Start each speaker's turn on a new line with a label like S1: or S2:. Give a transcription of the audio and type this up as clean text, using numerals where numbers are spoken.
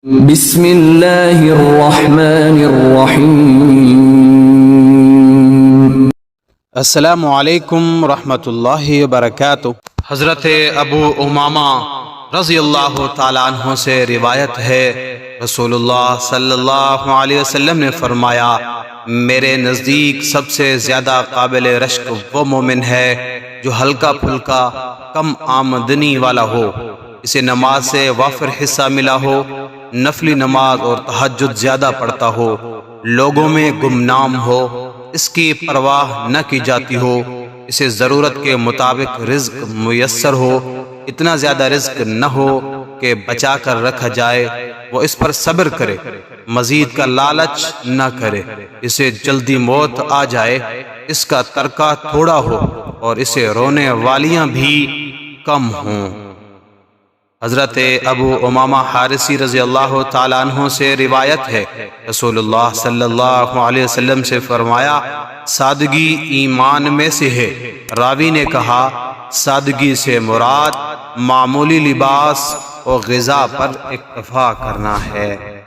S1: بسم اللہ الرحمن الرحیم۔
S2: السلام علیکم ورحمۃ اللہ وبرکاتہ۔ حضرت ابو امامہ رضی اللہ تعالیٰ عنہ سے روایت ہے، رسول اللہ صلی اللہ علیہ وسلم نے فرمایا، میرے نزدیک سب سے زیادہ قابل رشک وہ مومن ہے جو ہلکا پھلکا کم آمدنی والا ہو، اسے نماز سے وافر حصہ ملا ہو، نفلی نماز اور تہجد زیادہ پڑھتا ہو، لوگوں میں گمنام ہو، اس کی پرواہ نہ کی جاتی ہو، اسے ضرورت کے مطابق رزق میسر ہو، اتنا زیادہ رزق نہ ہو کہ بچا کر رکھا جائے، وہ اس پر صبر کرے، مزید کا لالچ نہ کرے، اسے جلدی موت آ جائے، اس کا ترکہ تھوڑا ہو اور اسے رونے والیاں بھی کم ہوں۔ حضرت ابو امامہ حارثی رضی اللہ تعالیٰ عنہ سے روایت ہے، رسول اللہ صلی اللہ علیہ وسلم سے فرمایا، سادگی ایمان میں سے ہے۔ راوی نے کہا، سادگی سے مراد معمولی لباس اور غذا پر اکتفا کرنا ہے۔